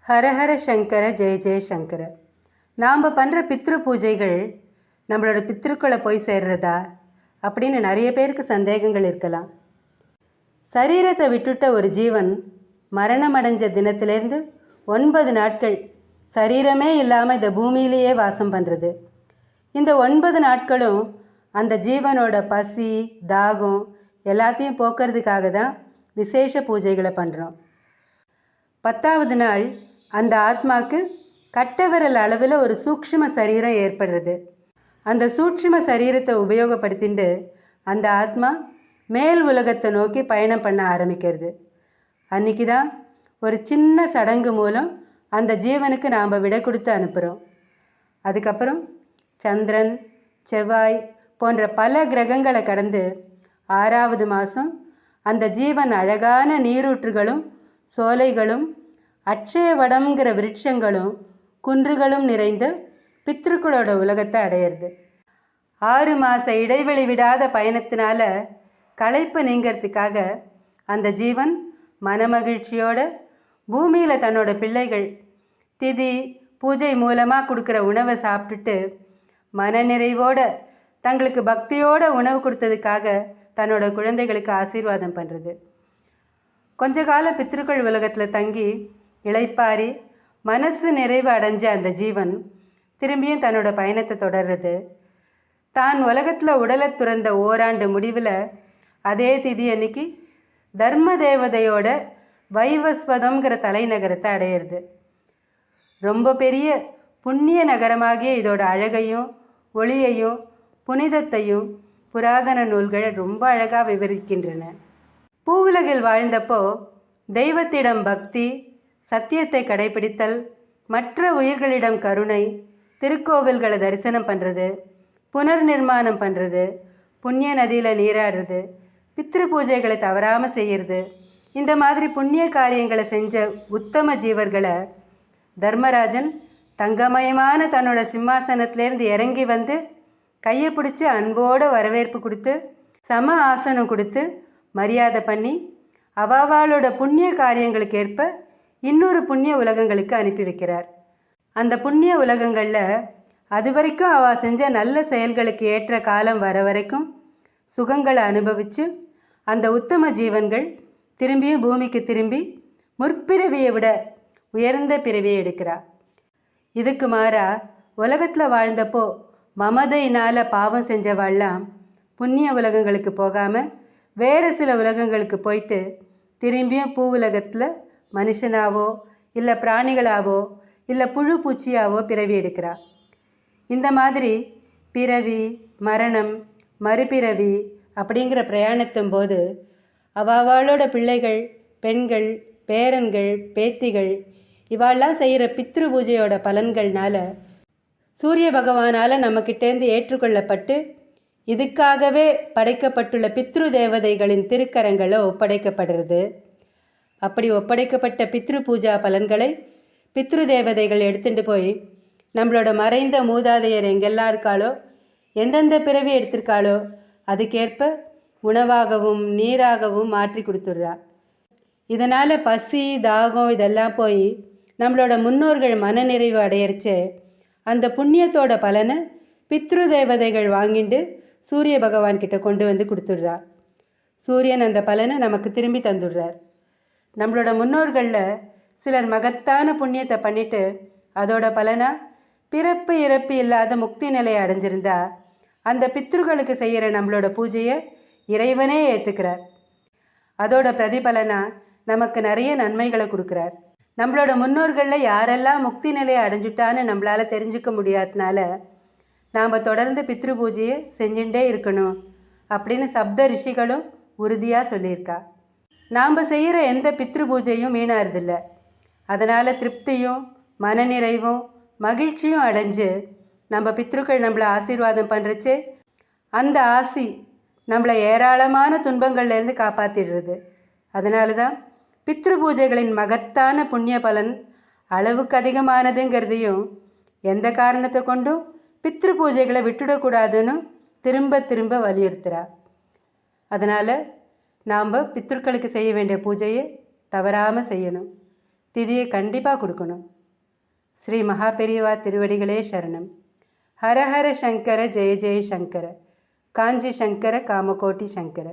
ஹரஹர சங்கர ஜெய ஜெய சங்கர. நாம் பண்ணுற பித்ரு பூஜைகள் நம்மளோட பித்ருக்களை போய் சேர்றதா அப்படின்னு நிறைய பேருக்கு சந்தேகங்கள் இருக்கலாம். சரீரத்தை விட்டுட்ட ஒரு ஜீவன் மரணம் அடைஞ்ச தினத்திலேருந்து 9 நாட்கள் சரீரமே இல்லாமல் இந்த பூமியிலேயே வாசம் பண்ணுறது. இந்த 9 நாட்களும் அந்த ஜீவனோட பசி தாகம் எல்லாத்தையும் போக்குறதுக்காக தான் விசேஷ பூஜைகளை பண்ணுறோம். 10ஆவது நாள் அந்த ஆத்மாவுக்கு கட்டவிரல் அளவில் ஒரு சூக்ஷ்ம சரீரம் ஏற்படுறது. அந்த சூக்ஷ்ம சரீரத்தை உபயோகப்படுத்திட்டு அந்த ஆத்மா மேல் உலகத்தை நோக்கி பயணம் பண்ண ஆரம்பிக்கிறது. அன்றைக்கி தான் ஒரு சின்ன சடங்கு மூலம் அந்த ஜீவனுக்கு நாம் விடை கொடுத்து அனுப்புகிறோம். அதுக்கப்புறம் சந்திரன் செவ்வாய் போன்ற பல கிரகங்களை கடந்து 6ஆவது மாதம் அந்த ஜீவன் அழகான நீரூற்றுகளும் சோலைகளும் அட்சய வடம்ங்கிற விருட்சங்களும் குன்றுகளும் நிறைந்த பித்ருக்களோட உலகத்தை அடையிறது. 6 மாத இடைவெளி விடாத பயணத்தினால களைப்பு நீங்கிறதுக்காக அந்த ஜீவன் மனமகிழ்ச்சியோட பூமியில் தன்னோட பிள்ளைகள் திதி பூஜை மூலமாக கொடுக்குற உணவை சாப்பிட்டுட்டு மனநிறைவோட தங்களுக்கு பக்தியோட உணவு கொடுத்ததுக்காக தன்னோட குழந்தைகளுக்கு ஆசீர்வாதம் பண்ணுறது. கொஞ்ச காலம் பித்ருக்கள் உலகத்தில் தங்கி இளைப்பாரி மனசு நிறைவு அடைஞ்ச அந்த ஜீவன் திரும்பியும் தன்னோட பயணத்தை தொடர்றது. தான் உலகத்தில் உடலை துறந்த ஓராண்டு முடிவில் அதே திதி அன்னைக்கு தர்ம தேவதையோட வைவஸ்வதம்ங்கிற தலைநகரத்தை அடையிறது. ரொம்ப பெரிய புண்ணிய நகரமாகிய இதோட அழகையும் ஒளியையும் புனிதத்தையும் புராதன நூல்கள் ரொம்ப அழகாக விவரிக்கின்றன. பூவுலகில் வாழ்ந்தப்போ தெய்வத்திடம் பக்தி, சத்தியத்தை கடைபிடித்தல், மற்ற உயிர்களிடம் கருணை, திருக்கோவில்களை தரிசனம் பண்ணுறது, புனர் நிர்மாணம் பண்ணுறது, புண்ணிய நதியில் நீராடுறது, பித்ரு பூஜைகளை தவறாமல் செய்கிறது, இந்த மாதிரி புண்ணிய காரியங்களை செஞ்ச உத்தம ஜீவர்களை தர்மராஜன் தங்கமயமான தன்னோட சிம்மாசனத்திலேருந்து இறங்கி வந்து கையை பிடிச்சி அன்போடு வரவேற்பு கொடுத்து சம ஆசனம் கொடுத்து மரியாதை பண்ணி அவாவாளோட புண்ணிய காரியங்களுக்கு ஏற்ப இன்னொரு புண்ணிய உலகங்களுக்கு அனுப்பி வைக்கிறார். அந்த புண்ணிய உலகங்களில் அது வரைக்கும் அவள் செஞ்ச நல்ல செயல்களுக்கு ஏற்ற காலம் வர வரைக்கும் சுகங்களை அனுபவித்து அந்த உத்தம ஜீவன்கள் திரும்பியும் பூமிக்கு திரும்பி முற்பிறவியை விட உயர்ந்த பிறவியை எடுக்கிறார். இதுக்கு மாறா உலகத்தில் வாழ்ந்தப்போ மமதையினால் பாவம் செஞ்சவாள்லாம் புண்ணிய உலகங்களுக்கு போகாமல் வேறு சில உலகங்களுக்கு போயிட்டு திரும்பியும் பூ உலகத்தில் மனுஷனாவோ இல்லை பிராணிகளாவோ இல்லை புழு பூச்சியாவோ பிறவி எடுக்கிறா. இந்த மாதிரி பிறவி மரணம் மறுபிறவி அப்படிங்கிற பிரயாணத்தும் போது அவளோட பிள்ளைகள் பெண்கள் பேரன்கள் பேத்திகள் இவாள்லாம் செய்கிற பித்ரு பூஜையோட பலன்கள்னால சூரிய பகவானால் நம்மக்கிட்டேருந்து ஏற்றுக்கொள்ளப்பட்டு இதுக்காகவே படைக்கப்பட்டுள்ள பித்ரு தேவதைகளின் திருக்கரங்களை ஒப்படைக்கப்படுறது. அப்படி ஒப்படைக்கப்பட்ட பித்ரு பூஜா பலன்களை பித்ரு தேவதைகள் எடுத்துகிட்டு போய் நம்மளோட மறைந்த மூதாதையர் எங்கெல்லாம் இருக்காளோ எந்தெந்த பிறவி எடுத்திருக்காளோ அதுக்கேற்ப உணவாகவும் நீராகவும் மாற்றி கொடுத்துட்றா. இதனால் பசி தாகம் இதெல்லாம் போய் நம்மளோட முன்னோர்கள் மனநிறைவு அடையரிச்சு அந்த புண்ணியத்தோட பலனை பித்ரு தேவதைகள் வாங்கிட்டு சூரிய பகவான்கிட்ட கொண்டு வந்து கொடுத்துட்றா. சூரியன் அந்த பலனை நமக்கு திரும்பி தந்துடுறார். நம்மளோட முன்னோர்களில் சிலர் மகத்தான புண்ணியத்தை பண்ணிட்டு அதோட பலனாக பிறப்பு இறப்பு இல்லாத முக்தி நிலையை அடைஞ்சிருந்தா அந்த பித்ருக்களுக்கு செய்கிற நம்மளோட பூஜையை இறைவனே ஏற்றுக்கிறார். அதோட பிரதிபலனாக நமக்கு நிறைய நன்மைகளை கொடுக்குறார். நம்மளோட முன்னோர்களில் யாரெல்லாம் முக்தி நிலையை அடைஞ்சிட்டான்னு நம்மளால் தெரிஞ்சுக்க முடியாதனால நாம் தொடர்ந்து பித்ரு பூஜையை செஞ்சுட்டே இருக்கணும் அப்படின்னு சப்த ரிஷிகளும் உறுதியாக சொல்லியிருக்கா. நாம் செய்கிற எந்த பித்ரு பூஜையும் வீணாறதில்லை. அதனால் திருப்தியும் மனநிறைவும் மகிழ்ச்சியும் அடைஞ்சு நம்ம பித்ருக்கள் நம்மளை ஆசீர்வாதம் பண்ணுறச்சே அந்த ஆசி நம்மளை ஏராளமான துன்பங்கள்லேருந்து காப்பாற்றிடுறது. அதனால தான் பித்ரு பூஜைகளின் மகத்தான புண்ணிய பலன் அளவுக்கு அதிகமானதுங்கிறதையும் எந்த காரணத்தை கொண்டும் பித்ரு பூஜைகளை விட்டுடக்கூடாதுன்னு திரும்ப திரும்ப வலியுறுத்துகிறா. அதனால் நாம் பித்ருக்களுக்கு செய்ய வேண்டிய பூஜையை தவறாமல் செய்யணும். திதியை கண்டிப்பாக கொடுக்கணும். ஸ்ரீ மகாபெரிவா திருவடிகளே சரணம். ஹரஹர சங்கர ஜெய ஜெய சங்கர. காஞ்சி சங்கர காமகோட்டி சங்கர.